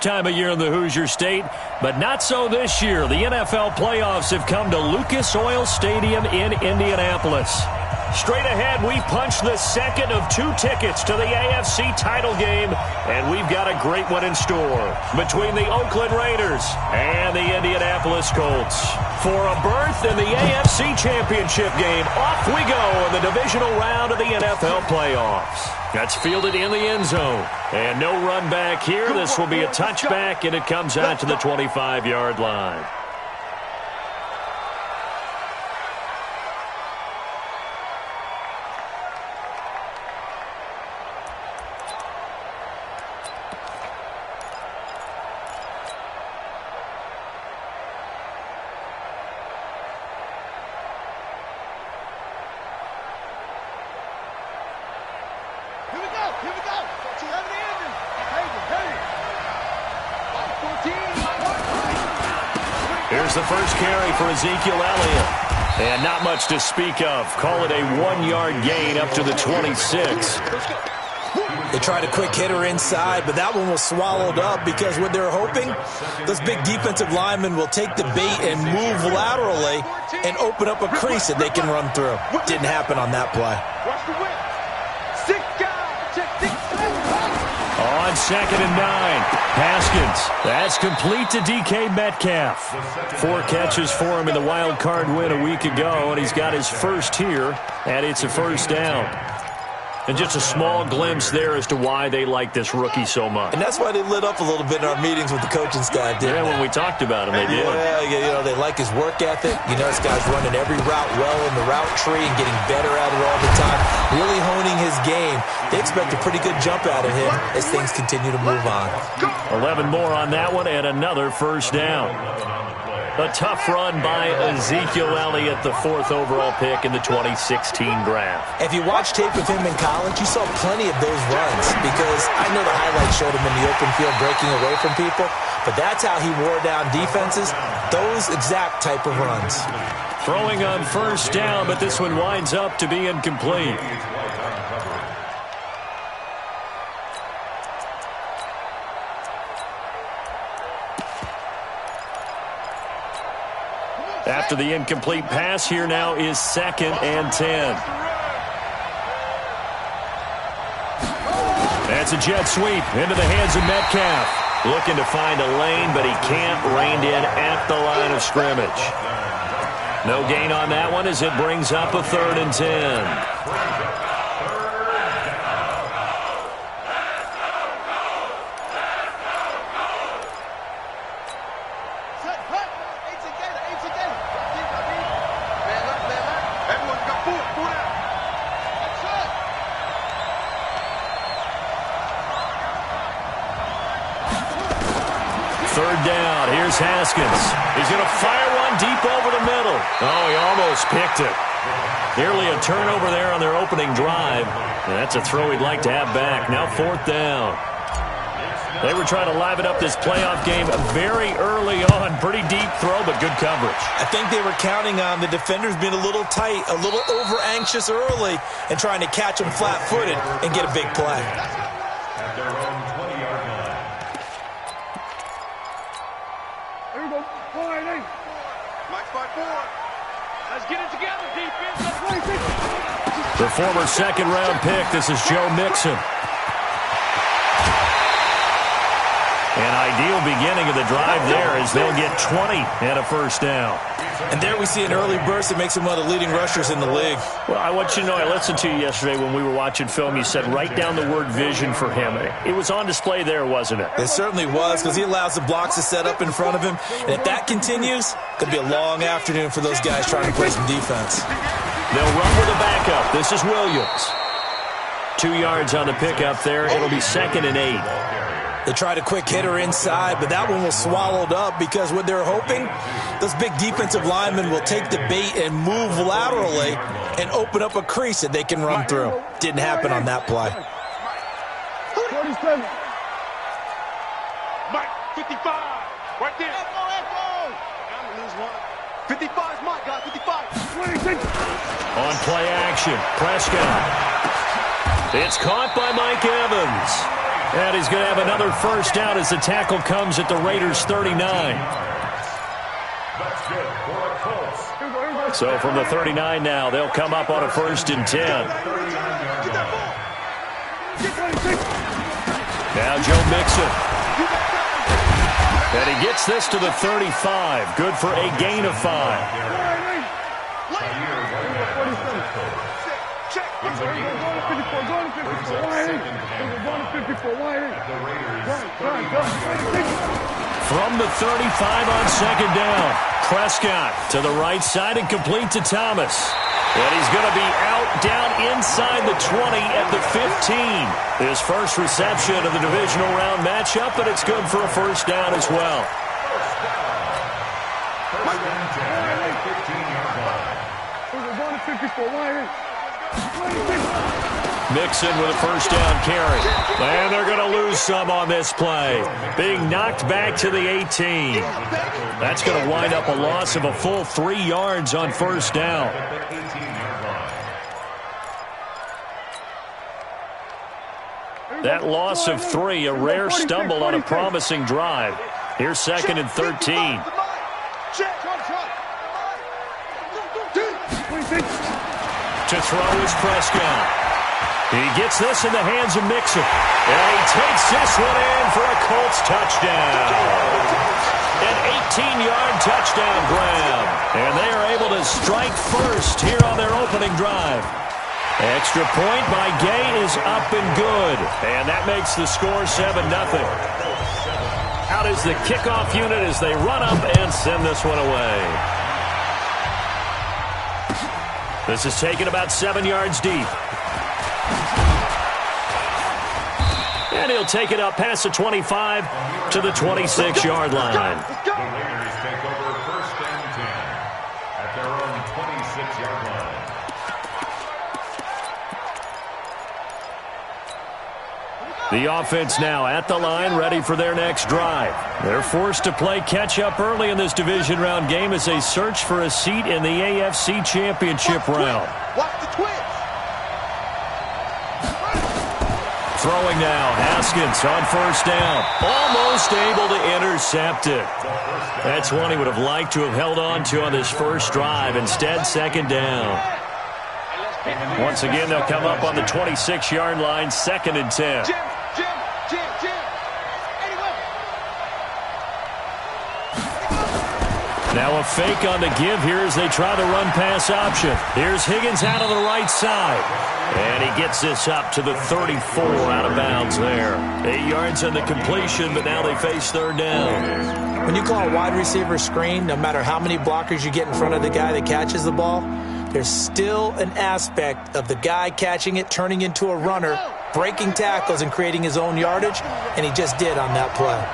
Time of year in the Hoosier State, but not so this year. The NFL playoffs have come to Lucas Oil Stadium in Indianapolis. Straight ahead, we punch the second of two tickets to the AFC title game, and we've got a great one in store between the Oakland Raiders and the Indianapolis Colts. For a berth in the AFC Championship game, off we go in the divisional round of the NFL playoffs. That's fielded in the end zone. And no run back here. This will be a touchback, and it comes out to the 25-yard line. Here's the first carry for Ezekiel Elliott. And not much to speak of. Call it a 1-yard gain up to the 26. They tried a quick hitter inside, but that one was swallowed up because what they're hoping, those big defensive linemen will take the bait and move laterally and open up a crease that they can run through. Didn't happen on that play. On 2nd and 9, Haskins. That's complete to DK Metcalf. 4 catches for him in the wild card win a week ago, and he's got his first here, and it's a first down. And just a small glimpse there as to why they like this rookie so much. And that's why they lit up a little bit in our meetings with the coaching staff, didn't they? When we talked about him, they did. Yeah, they like his work ethic. This guy's running every route well in the route tree and getting better at it all the time, really honing his game. They expect a pretty good jump out of him as things continue to move on. 11 more on that one and another first down. A tough run by Ezekiel Elliott, the 4th overall pick in the 2016 draft. If you watch tape of him in college, you saw plenty of those runs because I know the highlights showed him in the open field breaking away from people, but that's how he wore down defenses, those exact type of runs. Throwing on first down, but this one winds up to be incomplete. After the incomplete pass, here now is 2nd and 10. That's a jet sweep into the hands of Metcalf. Looking to find a lane, but he can't. Reined in at the line of scrimmage. No gain on that one as it brings up a 3rd and 10. Down. Here's Haskins. He's going to fire one deep over the middle. Oh, he almost picked it. Nearly a turnover there on their opening drive. And that's a throw he'd like to have back. Now 4th down. They were trying to liven up this playoff game very early on. Pretty deep throw, but good coverage. I think they were counting on the defenders being a little tight, a little over-anxious early, and trying to catch them flat-footed and get a big play. The former 2nd-round pick, this is Joe Mixon. An ideal beginning of the drive there as they'll get 20 and a first down. And there we see an early burst that makes him one of the leading rushers in the league. Well, I want you to know, I listened to you yesterday when we were watching film. You said write down the word vision for him. It was on display there, wasn't it? It certainly was, because he allows the blocks to set up in front of him. And if that continues, it could be a long afternoon for those guys trying to play some defense. They'll run with a backup. This is Williams. 2 yards on the pickup there. It'll be 2nd and 8. They tried a quick hitter inside, but that one was swallowed up because what they're hoping, those big defensive linemen will take the bait and move laterally and open up a crease that they can run through. Didn't happen on that play. 47. Mike, 55. Right there. I'm going to lose one. 55 is Mike, guys. 55. 26. On play action, Prescott. It's caught by Mike Evans. And he's going to have another first down as the tackle comes at the Raiders' 39. So from the 39 now, they'll come up on a 1st and 10. Now Joe Mixon. And he gets this to the 35. Good for a gain of 5. From the 35 on 2nd down. Prescott to the right side and complete to Thomas. And he's going to be out down inside the 20 at the 15. His first reception of the divisional round matchup, and it's good for a first down as well. Mixon with a first down carry. And they're going to lose some on this play. Being knocked back to the 18. That's going to wind up a loss of a full 3 yards on first down. That loss of 3, a rare stumble on a promising drive. Here's 2nd and 13. To throw is Prescott. He gets this in the hands of Mixon. And he takes this one in for a Colts touchdown. An 18-yard touchdown grab. And they are able to strike first here on their opening drive. Extra point by Gay is up and good. And that makes the score 7-0. Out is the kickoff unit as they run up and send this one away. This is taken about 7 yards deep. And he'll take it up past the 25 to the 26-yard line. The Raiders take over 1st and 10 at their own 26-yard line. The offense now at the line, ready for their next drive. They're forced to play catch-up early in this division round game as they search for a seat in the AFC Championship round. Watch the twitch. Throwing now, Haskins on first down. Almost able to intercept it. That's one he would have liked to have held on to on this first drive. Instead, 2nd down. Once again, they'll come up on the 26-yard line, 2nd and 10. Now a fake on the give here as they try the run-pass option. Here's Higgins out on the right side. And he gets this up to the 34 out of bounds there. 8 yards on the completion, but now they face 3rd down. When you call a wide receiver screen, no matter how many blockers you get in front of the guy that catches the ball, there's still an aspect of the guy catching it, turning into a runner, breaking tackles and creating his own yardage, and he just did on that play.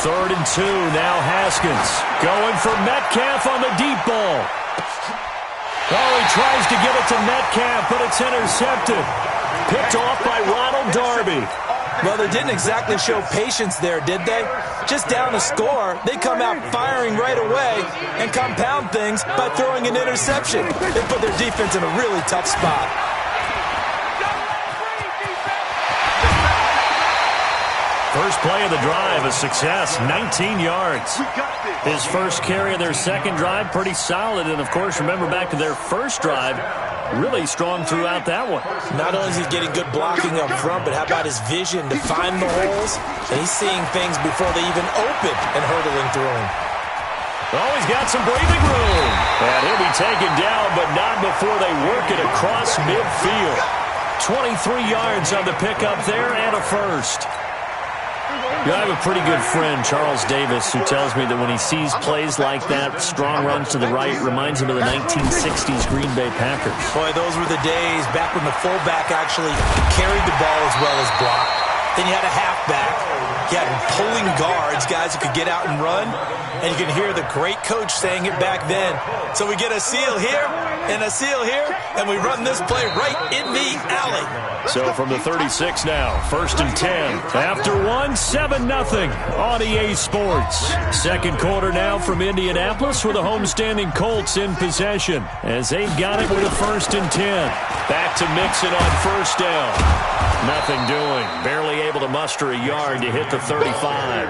3rd and 2, now Haskins. Going for Metcalf on the deep ball. Oh, he tries to get it to Metcalf, but it's intercepted. Picked off by Ronald Darby. Well, they didn't exactly show patience there, did they? Just down a score, they come out firing right away and compound things by throwing an interception. They put their defense in a really tough spot. First play of the drive, a success, 19 yards. His first carry of their second drive, pretty solid. And, of course, remember back to their first drive, really strong throughout that one. Not only is he getting good blocking up front, but how about his vision to find the holes? And he's seeing things before they even open and hurtling through him. Oh, he's got some breathing room. And he'll be taken down, but not before they work it across midfield. 23 yards on the pickup there and a first. I have a pretty good friend, Charles Davis, who tells me that when he sees plays like that, strong runs to the right, reminds him of the 1960s Green Bay Packers. Boy, those were the days back when the fullback actually carried the ball as well as blocked. Then you had a halfback. You had pulling guards, guys who could get out and run. And you can hear the great coach saying it back then. So we get a seal here and a seal here, and we run this play right in the alley. So from the 36 now, 1st and 10. After 7-0 on EA Sports. Second quarter now from Indianapolis with the homestanding Colts in possession as they've got it with a 1st and 10. Back to Mixon on first down. Nothing doing. Barely able to muster a yard to hit the 35.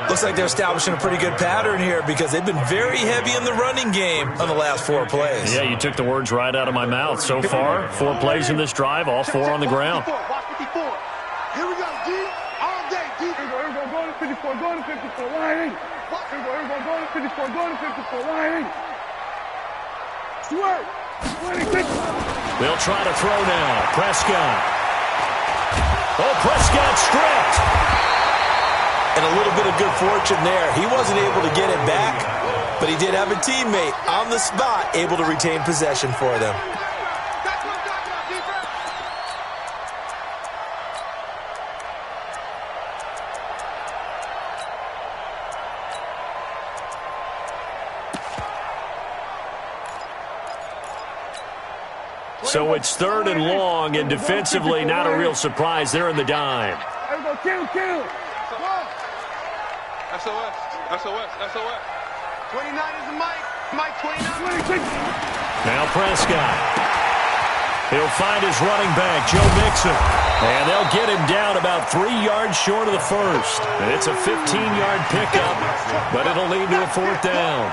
Looks like they're establishing a pretty good pattern here because they've been very heavy in the running game on the last 4 plays. Yeah, you took the words right out of my mouth. So far, 4 plays in this drive, all 4 on the ground. Watch 54. Here we go, D. All day, D. Here we go, go to 54, go to 54, line 8. Here we go, go to 54, go to 54, line 8. Swear. 26. They'll try to throw now. Prescott. Oh, Prescott stripped. And a little bit of good fortune there. He wasn't able to get it back, but he did have a teammate on the spot able to retain possession for them. So it's 3rd and long, and defensively not a real surprise. They're in the dime. Kill. SOS. 29 is the mic. Mike 29. Now Prescott. He'll find his running back, Joe Mixon. And they'll get him down about 3 yards short of the first. And it's a 15-yard pickup, but it'll lead to a 4th down.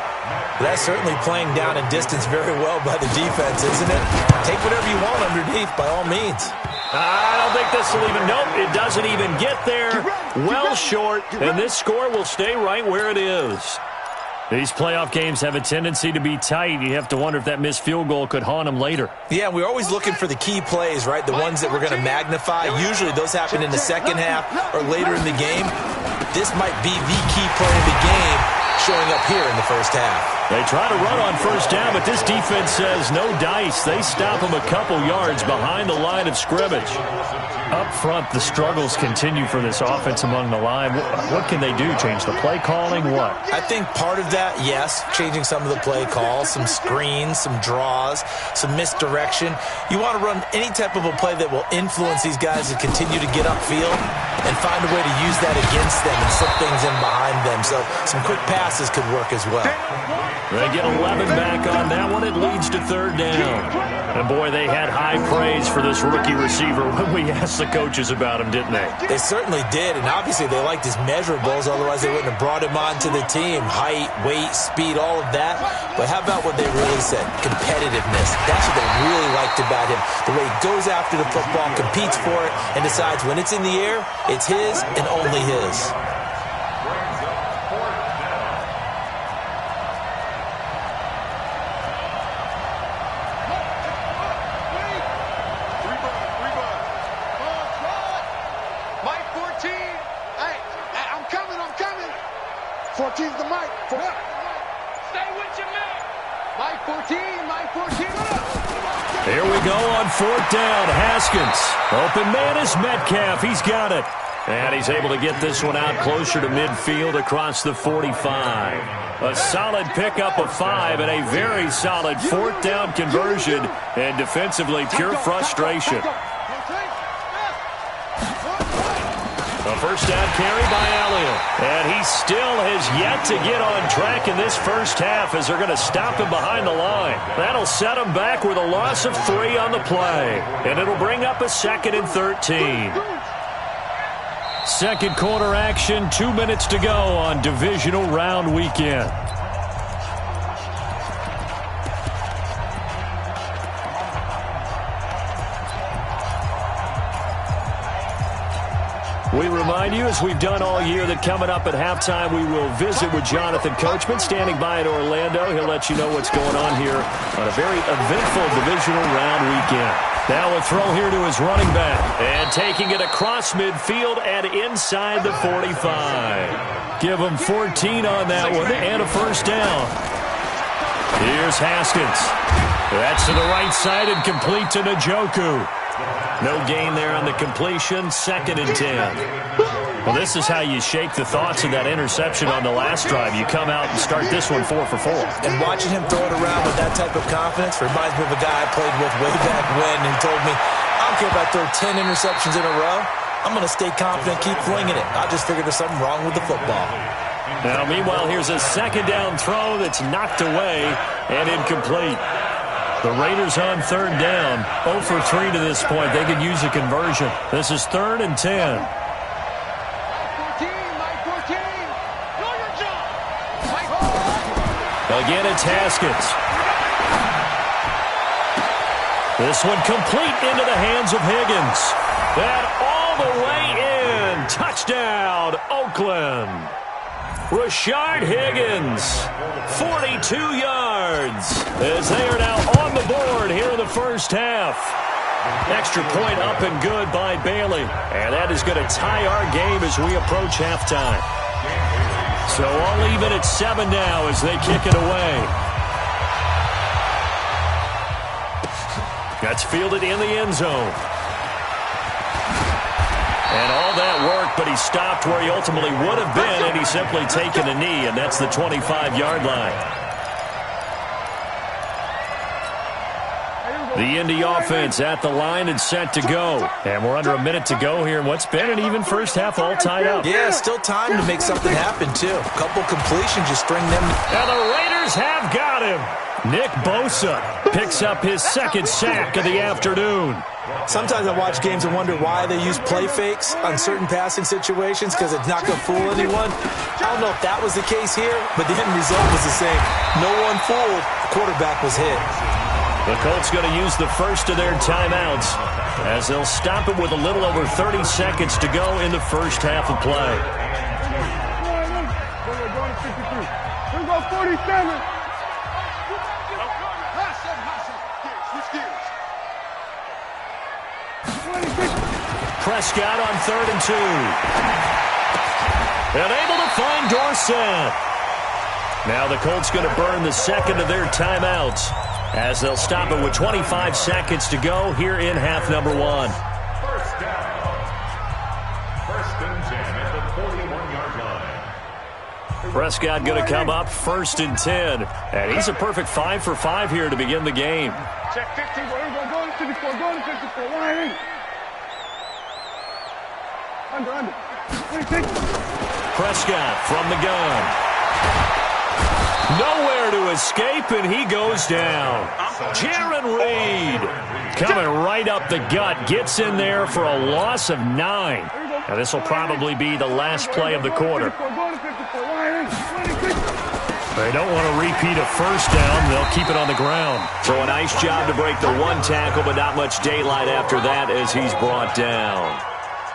That's certainly playing down in distance very well by the defense, isn't it? Take whatever you want underneath, by all means. I don't think this will even, nope, it doesn't even get there. Well short, and this score will stay right where it is. These playoff games have a tendency to be tight. You have to wonder if that missed field goal could haunt them later. Yeah, we're always looking for the key plays, right? The ones that we're going to magnify. Usually those happen in the second half or later in the game. This might be the key play of the game showing up here in the first half. They try to run on first down, but this defense says no dice. They stop them a couple yards behind the line of scrimmage. Up front, the struggles continue for this offense among the line. What can they do? Change the play calling? What? I think part of that, yes, changing some of the play calls, some screens, some draws, some misdirection. You want to run any type of a play that will influence these guys to continue to get upfield and find a way to use that against them and slip things in behind them. So some quick passes could work as well. They get 11 back on that one. It leads to 3rd down. And boy, they had high praise for this rookie receiver when we asked the coaches about him, didn't they? They certainly did, and obviously they liked his measurables, otherwise they wouldn't have brought him onto the team. Height, weight, speed, all of that. But how about what they really said? Competitiveness. That's what they really liked about him. The way he goes after the football, competes for it, and decides when it's in the air, it's his and only his. Here we go on 4th down. Haskins. Open man is Metcalf. He's got it. And he's able to get this one out closer to midfield across the 45. A solid pickup of 5 and a very solid 4th down conversion. And defensively, pure frustration. A first down carry by Elliott. And he still has yet to get on track in this first half as they're going to stop him behind the line. That'll set him back with a loss of 3 on the play. And it'll bring up a 2nd and 13. Second quarter action, 2 minutes to go on divisional round weekend. We remind you, as we've done all year, that coming up at halftime, we will visit with Jonathan Coachman, standing by in Orlando. He'll let you know what's going on here on a very eventful divisional round weekend. Now a throw here to his running back, and taking it across midfield and inside the 45. Give him 14 on that one, and a first down. Here's Haskins. That's to the right side and complete to Njoku. No gain there on the completion, 2nd and 10. Well, this is how you shake the thoughts of that interception on the last drive. You come out and start this one 4 for 4. And watching him throw it around with that type of confidence reminds me of a guy I played with way back when who told me, I don't care if I throw 10 interceptions in a row. I'm going to stay confident, keep flinging it. I just figured there's something wrong with the football. Now, meanwhile, here's a 2nd down throw that's knocked away and incomplete. The Raiders on third down. 0 for 3 to this point. They could use a conversion. This is 3rd and 10. Again, it's Haskins. This one complete into the hands of Higgins. That all the way in. Touchdown, Oakland. Rashard Higgins, 42 yards, as they are now on the board here in the first half. Extra point up and good by Bailey. And that is going to tie our game as we approach halftime. So all even at 7 now as they kick it away. That's fielded in the end zone. And all that work, but he stopped where he ultimately would have been, and he's simply taken a knee, and that's the 25-yard line. The Indy offense at the line and set to go. And we're under a minute to go here in what's been an even first half, all tied up. Yeah, still time to make something happen, too. A couple completions, just string them. And the Raiders have got him. Nick Bosa picks up his second sack of the afternoon. Sometimes I watch games and wonder why they use play fakes on certain passing situations, because it's not going to fool anyone. I don't know if that was the case here, but the end result was the same. No one fooled. Quarterback was hit. The Colts going to use the first of their timeouts as they'll stop it with a little over 30 seconds to go in the first half of play. Here we go, 47. Prescott on 3rd and 2. And able to find Dorsett. Now the Colts going to burn the second of their timeouts as they'll stop it with 25 seconds to go here in half number 1. First down. 1st and 10 at the 41-yard line. Prescott going to come up 1st and 10. And he's a perfect 5 for 5 here to begin the game. Check 15. Go to 54. Go to 54. Line in. Under. 26. Prescott from the gun. Nowhere to escape, and he goes down. Jaron Reed coming right up the gut. Gets in there for a loss of 9. Now, this will probably be the last play of the quarter. They don't want to repeat a first down. They'll keep it on the ground. So a nice job to break the one tackle, but not much daylight after that as he's brought down.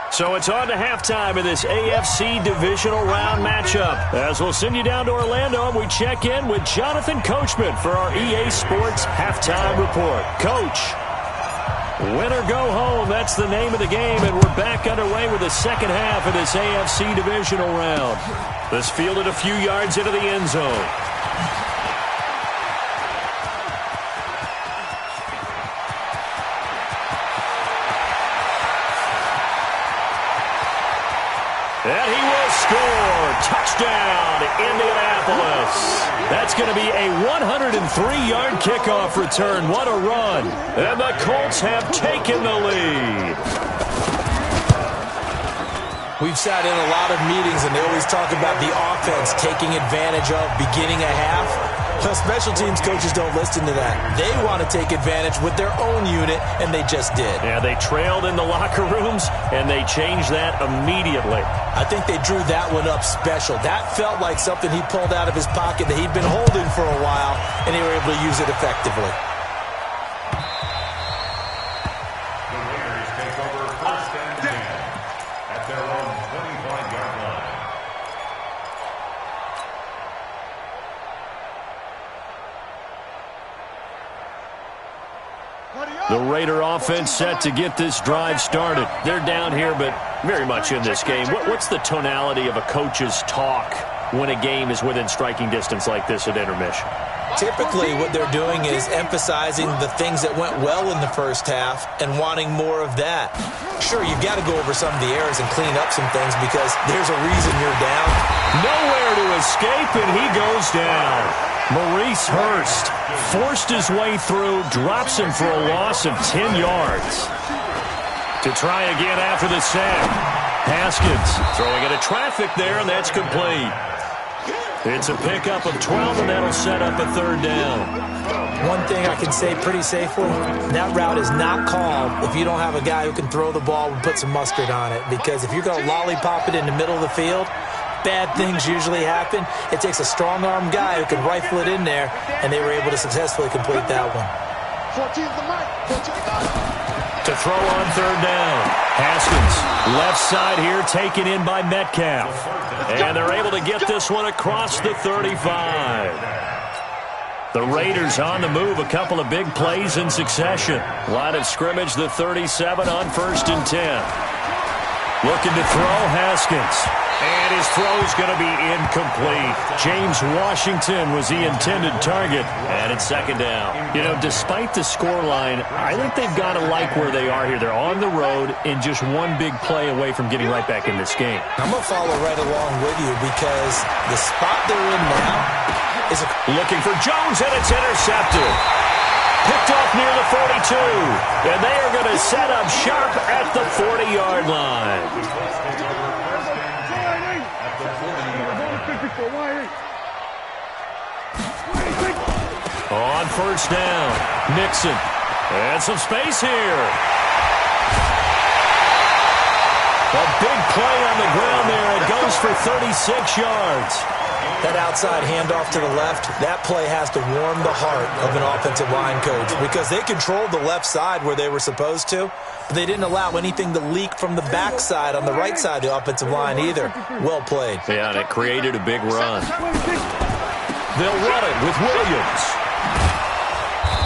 So it's on to halftime in this AFC divisional round matchup. As we'll send you down to Orlando, we check in with Jonathan Coachman for our EA Sports Halftime Report. Coach, win or go home, that's the name of the game, and we're back underway with the second half of this AFC divisional round. This fielded a few yards into the end zone. And he will score. Touchdown, Indianapolis. That's going to be a 103-yard kickoff return. What a run. And the Colts have taken the lead. We've sat in a lot of meetings, and they always talk about the offense taking advantage of beginning a half. But special teams coaches don't listen to that. They want to take advantage with their own unit, and they just did. Yeah, they trailed in the locker rooms, and they changed that immediately. I think they drew that one up special. That felt like something he pulled out of his pocket that he'd been holding for a while, and they were able to use it effectively. The Raiders take over 1st and 10 at their own 25-yard line. The Raider offense set to get this drive started. They're down here, but very much in this game. What's the tonality of a coach's talk when a game is within striking distance like this at intermission? Typically, what they're doing is emphasizing the things that went well in the first half and wanting more of that. Sure, you've got to go over some of the errors and clean up some things because there's a reason you're down. Nowhere to escape, and he goes down. Maurice Hurst forced his way through, drops him for a loss of 10 yards. To try again after the sack. Haskins throwing into traffic there, and that's complete. It's a pickup of 12, and that'll set up a third down. One thing I can say pretty safely, that route is not called if you don't have a guy who can throw the ball and put some mustard on it. Because if you're going to lollipop it in the middle of the field, bad things usually happen. It takes a strong-arm guy who can rifle it in there, and they were able to successfully complete that one. 14's the mic. 14's To throw on third down. Haskins, left side here, taken in by Metcalf. And they're able to get this one across the 35. The Raiders on the move, a couple of big plays in succession. Line of scrimmage, the 37 on 1st and 10. Looking to throw, Haskins. And his throw's going to be incomplete. James Washington was the intended target, and it's second down. You know, despite the scoreline, I think they've got to like where they are here. They're on the road and just one big play away from getting right back in this game. I'm going to follow right along with you because the spot they're in now is looking for Jones, and it's intercepted. Picked off near the 42, and they are going to set up sharp at the 40-yard line. On first down, Mixon. And some space here. A big play on the ground there. It goes for 36 yards. That outside handoff to the left, that play has to warm the heart of an offensive line coach because they controlled the left side where they were supposed to, but they didn't allow anything to leak from the backside on the right side of the offensive line either. Well played. Yeah, and it created a big run. They'll run it with Williams.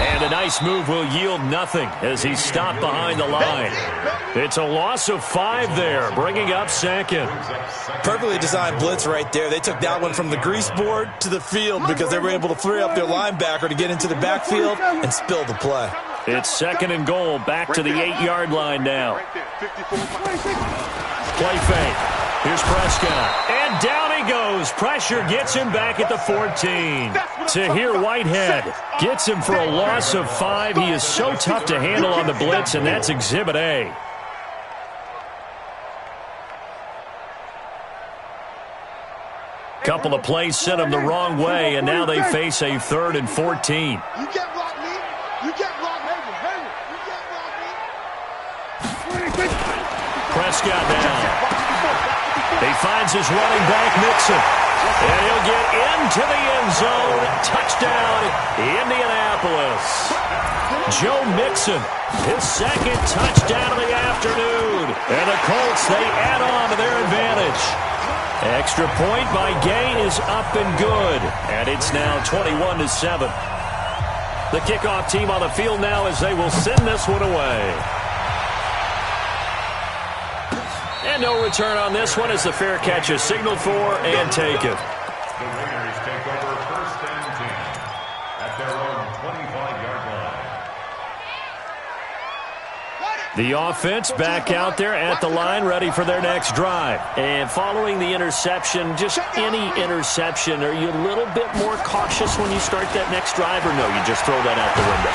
And a nice move will yield nothing as he's stopped behind the line. It's a loss of 5 there, bringing up second. Perfectly designed blitz right there. They took that one from the grease board to the field because they were able to free up their linebacker to get into the backfield and spill the play. It's second and goal, back to the 8-yard line now. Play fake. Here's Prescott. And down he goes. Pressure gets him back at the 14. Tahir Whitehead gets him for a loss of 5. He is so tough to handle on the blitz, and that's Exhibit A. Couple of plays sent them the wrong way, and now they face a 3rd and 14. You can't block me. You can't block me. You can't block me. Prescott down. He finds his running back, Mixon. And he'll get into the end zone. Touchdown, Indianapolis. Joe Mixon, his second touchdown of the afternoon. And the Colts, they add on to their advantage. Extra point by Gay is up and good. And it's now 21-7. The kickoff team on the field now as they will send this one away. And no return on this one as the fair catch is signaled for and taken. The Raiders take over 1st and 10 at their own 25-yard line. The offense back out there at the line, ready for their next drive. And following the interception, just any interception, are you a little bit more cautious when you start that next drive, or no, you just throw that out the window?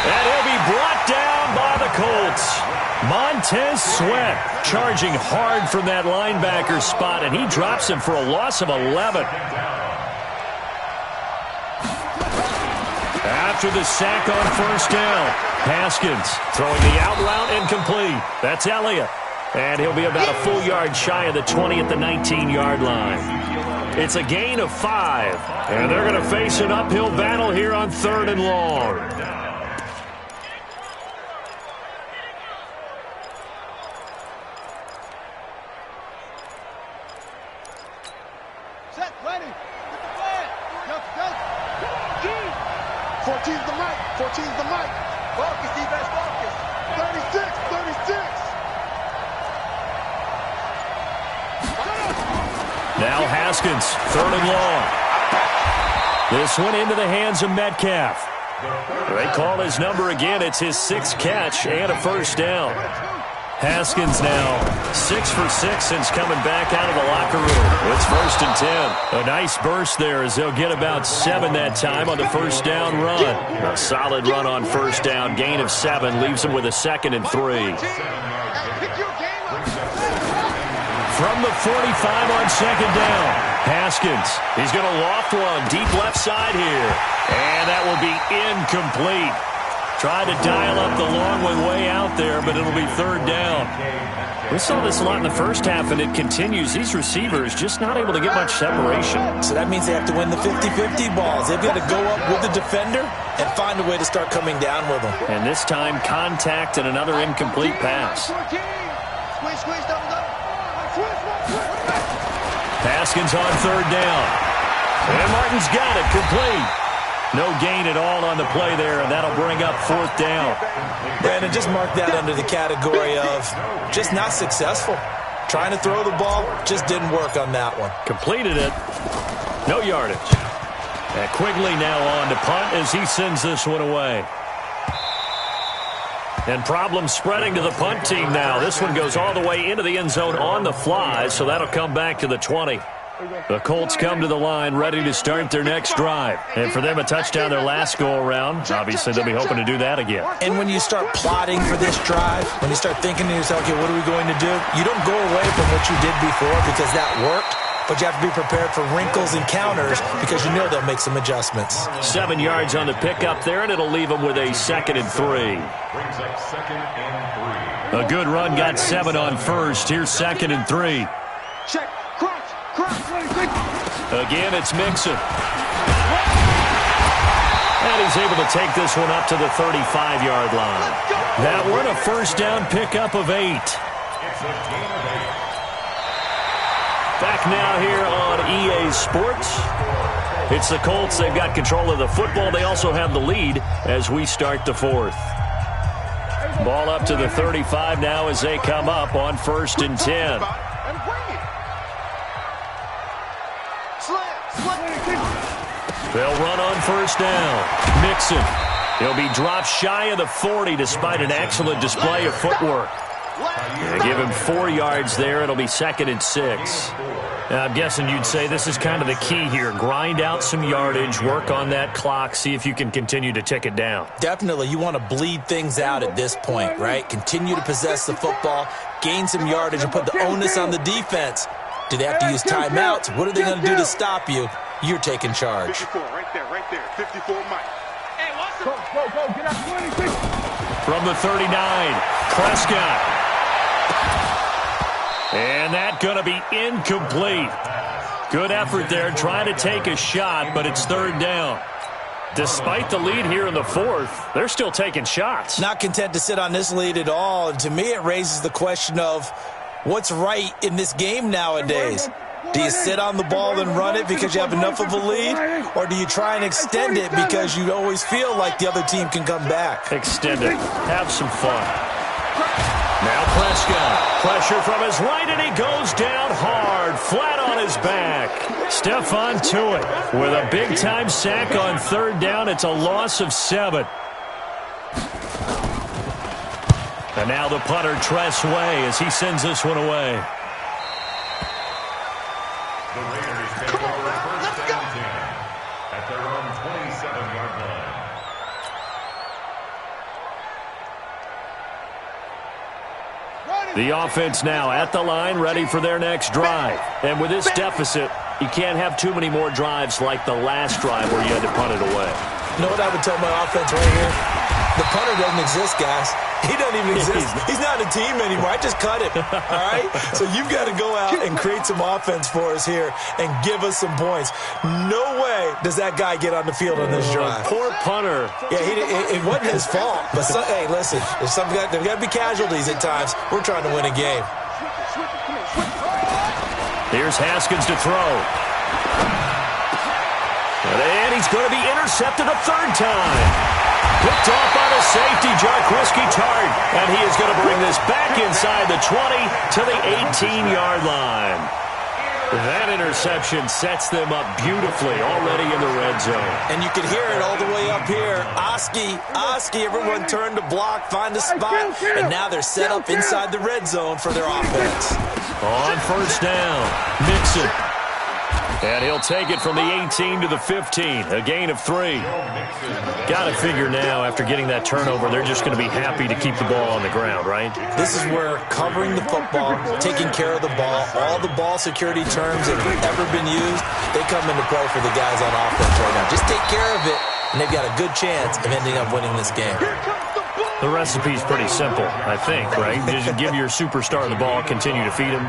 And he'll be brought down by the Colts. Montez Sweat charging hard from that linebacker spot, and he drops him for a loss of 11. After the sack on first down, Haskins throwing the out route incomplete. That's Elliott. And he'll be about a full yard shy of the 20 at the 19-yard line. It's a gain of 5, and they're going to face an uphill battle here on 3rd and long. Set, ready. Get the flag. Go. 14's the mic. 14's the mic. Focus, defense, focus. 36. Now Haskins, 3rd and long. This one into the hands of Metcalf. They call his number again. It's his 6th catch and a first down. Haskins now 6 for 6 since coming back out of the locker room. It's 1st and 10. A nice burst there as they'll get about 7 that time on the first down run. A solid run on first down. Gain of 7 leaves them with a 2nd and 3. From the 45 on 2nd down. Haskins, he's going to loft one deep left side here. And that will be incomplete. Tried to dial up the long one way out there, but it'll be third down. We saw this a lot in the first half, and it continues. These receivers just not able to get much separation. So that means they have to win the 50-50 balls. They've got to go up with the defender and find a way to start coming down with them. And this time, contact and another incomplete pass. Haskins on third down. And Martin's got it, complete. No gain at all on the play there, and that'll bring up fourth down. Brandon, just mark that under the category of just not successful. Trying to throw the ball, just didn't work on that one. Completed it. No yardage. And Quigley now on to punt as he sends this one away. And problems spreading to the punt team now. This one goes all the way into the end zone on the fly, so that'll come back to the 20. The Colts come to the line ready to start their next drive. And for them, a touchdown their last go-around. Obviously, they'll be hoping to do that again. And when you start plotting for this drive, when you start thinking to yourself, okay, what are we going to do? You don't go away from what you did before because that worked. But you have to be prepared for wrinkles and counters because you know they'll make some adjustments. 7 yards on the pickup there, and it'll leave them with a 2nd and 3. Brings up 2nd and 3. A good run got 7 on first. Here's 2nd and 3. Check. Again, it's Mixon. And he's able to take this one up to the 35-yard line. That one a first down pickup of 8. It's a gain of 8. Back now here on EA Sports. It's the Colts. They've got control of the football. They also have the lead as we start the fourth. Ball up to the 35 now as they come up on 1st and 10. They'll run on first down. Mixon. He'll be dropped shy of the 40 despite an excellent display of footwork. They give him 4 yards there. It'll be 2nd and 6. Now, I'm guessing you'd say this is kind of the key here. Grind out some yardage, work on that clock, see if you can continue to tick it down. Definitely. You want to bleed things out at this point, right? Continue to possess the football, gain some yardage, and put the onus on the defense. Do they have to use timeouts? What are they going to do to stop you? You're taking charge. 54, right there. 54, Mike. Hey, go, get out 26. From the 39, Prescott. And that going to be incomplete. Good effort there, trying to take a shot, but it's third down. Despite the lead here in the fourth, they're still taking shots. Not content to sit on this lead at all. And to me, it raises the question of what's right in this game nowadays. Do you sit on the ball and run it because you have enough of a lead? Or do you try and extend it because you always feel like the other team can come back? Extend it. Have some fun. Now Prescott. Pressure from his right, and he goes down hard, flat on his back. Stephon Tuitt with a big-time sack on third down. It's a loss of 7. And now the punter, Tress Way, as he sends this one away. The Raiders take over 1st and 10 at their own 27-yard line. The offense now at the line, ready for their next drive. And with this deficit, you can't have too many more drives like the last drive where you had to punt it away. You know what I would tell my offense right here? The punter doesn't exist, guys. He doesn't even exist. He's not a team anymore. I just cut him, all right? So you've got to go out and create some offense for us here and give us some points. No way does that guy get on the field on this drive. Poor punter. Yeah, it wasn't his fault. But, hey, listen, there's got to be casualties at times. We're trying to win a game. Here's Haskins to throw. And he's going to be intercepted a third time. Picked off by the safety, Jarquiski Tart. And he is going to bring this back inside the 20 to the 18-yard line. That interception sets them up beautifully already in the red zone. And you can hear it all the way up here. Oski, everyone turned to block, find a spot, and now they're set up inside the red zone for their offense. On first down, Mixon. And he'll take it from the 18 to the 15, a gain of 3. Got to figure now, after getting that turnover, they're just going to be happy to keep the ball on the ground, right? This is where covering the football, taking care of the ball, all the ball security terms that have ever been used, they come into play for the guys on offense right now. Just take care of it, and they've got a good chance of ending up winning this game. The recipe's pretty simple, I think, right? Just give your superstar the ball, continue to feed him.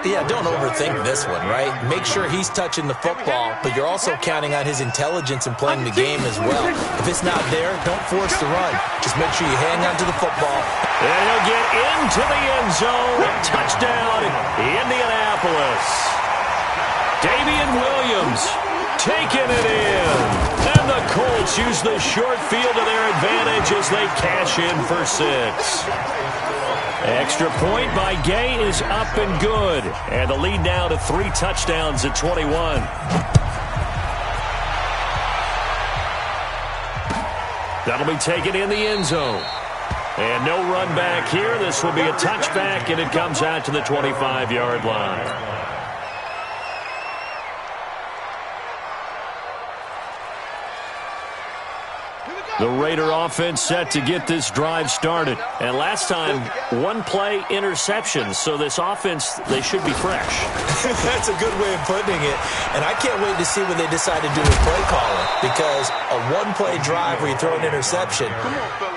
Yeah, don't overthink this one, right? Make sure he's touching the football, but you're also counting on his intelligence in playing the game as well. If it's not there, don't force the run. Just make sure you hang on to the football. And he'll get into the end zone. Touchdown, Indianapolis. Damian Williams taking it in. And the Colts use the short field to their advantage as they cash in for 6. Extra point by Gay is up and good. And the lead now to 3 touchdowns at 21. That'll be taken in the end zone. And no run back here. This will be a touchback, and it comes out to the 25-yard line. The Raider offense set to get this drive started. And last time, 1-play interception. So this offense, they should be fresh. That's a good way of putting it. And I can't wait to see what they decide to do with play calling. Because a 1-play drive where you throw an interception,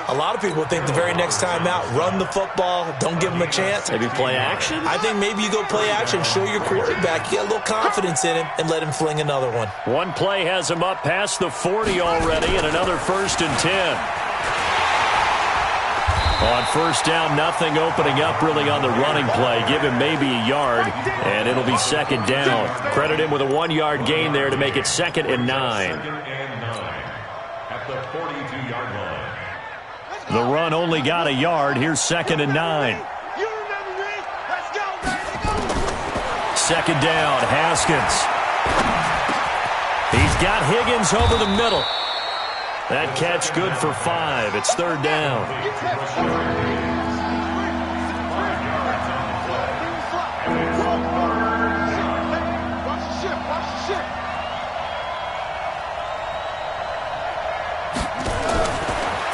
a lot of people think the very next time out, run the football, don't give them a chance. Maybe play action? I think maybe you go play action, show your quarterback, you get a little confidence in him, and let him fling another one. 1 play has him up past the 40 already, and another 1st and 10. On 1st down, nothing opening up really on the running play. Give him maybe a yard, and it'll be 2nd down. Credit him with a 1-yard gain there to make it 2nd and 9. At the 42-yard line. The run only got a yard. Here's 2nd and 9. 2nd down, Haskins. He's got Higgins over the middle. That catch good for 5. It's 3rd down.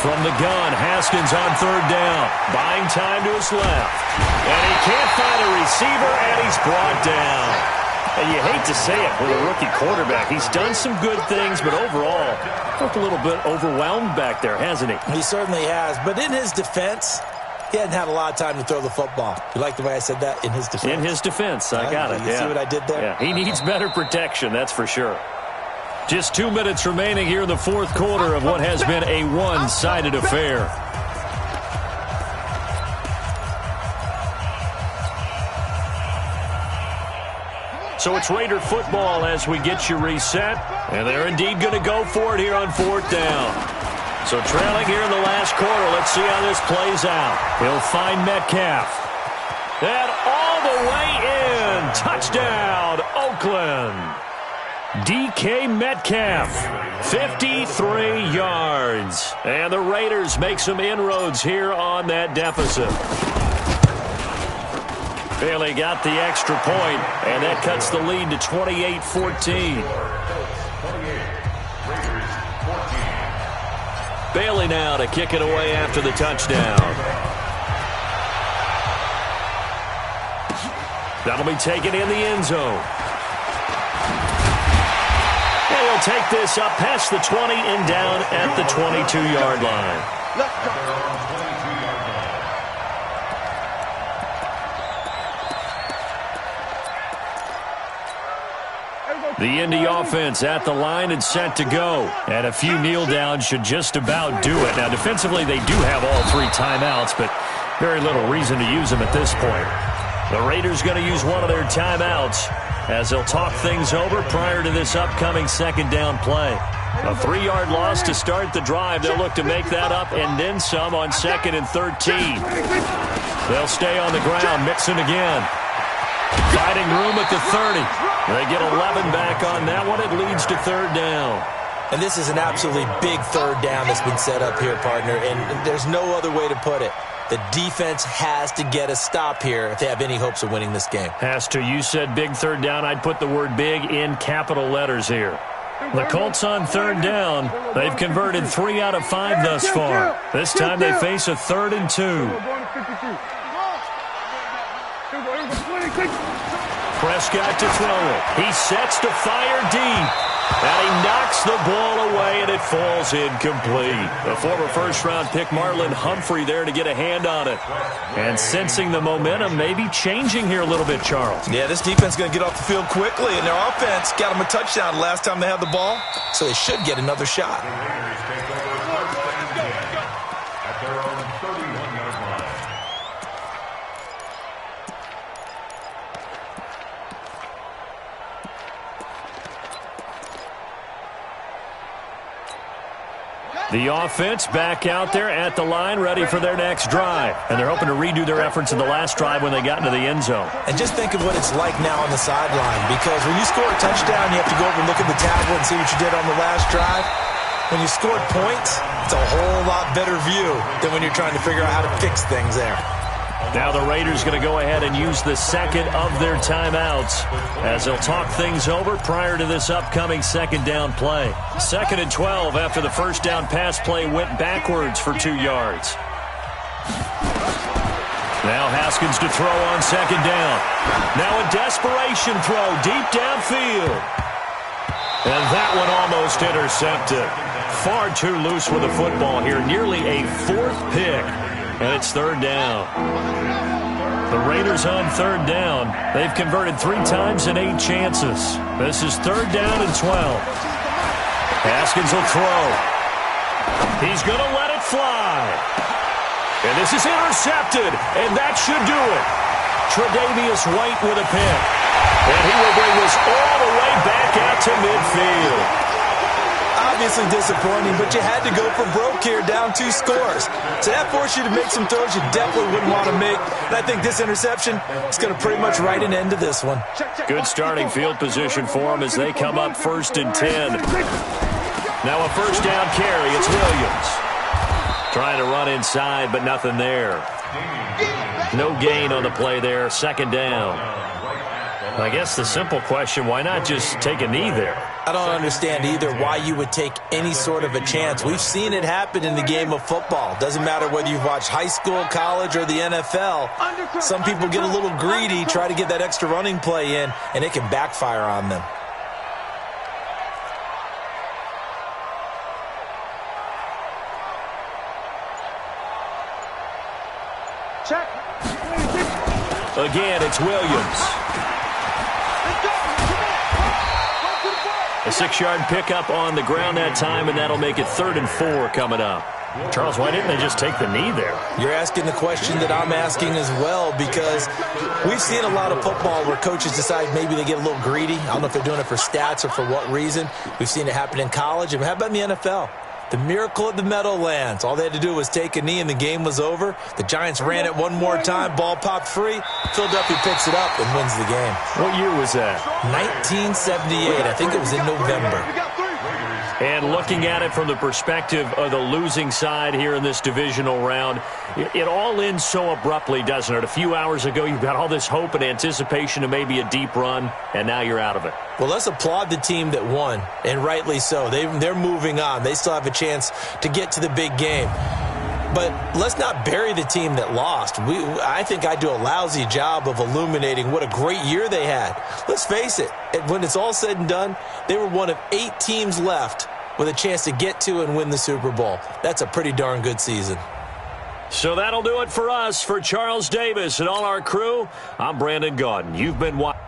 From the gun, Haskins on 3rd down. Buying time to his left. And he can't find a receiver, and he's brought down. And you hate to say it with a rookie quarterback. He's done some good things, but overall, looked a little bit overwhelmed back there, hasn't he? He certainly has. But in his defense, he hadn't had a lot of time to throw the football. You like the way I said that? In his defense. In his defense. I got it. You see what I did there? Yeah, he needs better protection, that's for sure. Just 2 minutes remaining here in the 4th quarter of what has been a one-sided affair. So it's Raider football as we get you reset. And they're indeed going to go for it here on 4th down. So trailing here in the last quarter. Let's see how this plays out. He'll find Metcalf. And all the way in. Touchdown, Oakland. DK Metcalf, 53 yards. And the Raiders make some inroads here on that deficit. Bailey got the extra point, and that cuts the lead to 28-14. Bailey now to kick it away after the touchdown. That'll be taken in the end zone. And he'll take this up past the 20 and down at the 22-yard line. Let's go. The Indy offense at the line and set to go. And a few kneel downs should just about do it. Now, defensively, they do have all 3 timeouts, but very little reason to use them at this point. The Raiders going to use one of their timeouts as they'll talk things over prior to this upcoming 2nd down play. A 3-yard loss to start the drive. They'll look to make that up and then some on 2nd and 13. They'll stay on the ground, mixing again. Fighting room at the 30. They get 11 back on that one. It leads to 3rd down. And this is an absolutely big 3rd down that's been set up here, partner, and there's no other way to put it. The defense has to get a stop here if they have any hopes of winning this game. Has to. You said big third down. I'd put the word big in capital letters here. The Colts on third down. They've converted 3 out of 5 thus far. This time they face a 3rd and 2. Prescott to throw it. He sets to fire deep. And he knocks the ball away, and it falls incomplete. The former first-round pick Marlon Humphrey there to get a hand on it. And sensing the momentum maybe changing here a little bit, Charles. Yeah, this defense is going to get off the field quickly, and their offense got them a touchdown last time they had the ball, so they should get another shot. At their own 31-yard line. The offense back out there at the line, ready for their next drive. And they're hoping to redo their efforts in the last drive when they got into the end zone. And just think of what it's like now on the sideline, because when you score a touchdown, you have to go over and look at the tablet and see what you did on the last drive. When you scored points, it's a whole lot better view than when you're trying to figure out how to fix things there. Now the Raiders going to go ahead and use the second of their timeouts as they'll talk things over prior to this upcoming second down play. 2nd and 12 after the first down pass play went backwards for 2 yards. Now Haskins to throw on second down. Now a desperation throw deep downfield. And that one almost intercepted. Far too loose with the football here. Nearly a 4th pick. And it's 3rd down. The Raiders on 3rd down. They've converted 3 times in 8 chances. This is 3rd down and 12. Haskins will throw. He's going to let it fly. And this is intercepted. And that should do it. Tre'Davious White with a pick. And he will bring this all the way back out to midfield. Obviously disappointing, but you had to go for broke here, down 2 scores. So that forced you to make some throws you definitely wouldn't want to make. And I think this interception is going to pretty much write an end to this one. Good starting field position for them as they come up 1st and 10. Now a first down carry. It's Williams. Trying to run inside, but nothing there. No gain on the play there. 2nd down. I guess the simple question, why not just take a knee there? I don't understand either why you would take any sort of a chance. We've seen it happen in the game of football. Doesn't matter whether you've watched high school, college, or the NFL. Some people get a little greedy, try to get that extra running play in, and it can backfire on them. Check. Again, it's Williams. A 6-yard pickup on the ground that time, and that'll make it 3rd and 4 coming up. Charles, why didn't they just take the knee there? You're asking the question that I'm asking as well, because we've seen a lot of football where coaches decide maybe they get a little greedy. I don't know if they're doing it for stats or for what reason. We've seen it happen in college. And how about in the NFL? The miracle of the Meadowlands. All they had to do was take a knee and the game was over. The Giants ran it one more time. Ball popped free. Philadelphia picks it up and wins the game. What year was that? 1978. I think it was in November. And looking at it from the perspective of the losing side here in this divisional round, it all ends so abruptly, doesn't it? A few hours ago, you've got all this hope and anticipation of maybe a deep run, and now you're out of it. Well, let's applaud the team that won, and rightly so. They're moving on. They still have a chance to get to the big game. But let's not bury the team that lost. I think I do a lousy job of illuminating what a great year they had. Let's face it, when it's all said and done, they were one of 8 teams left with a chance to get to and win the Super Bowl. That's a pretty darn good season. So that'll do it for us. For Charles Davis and all our crew, I'm Brandon Gaudin. You've been watching.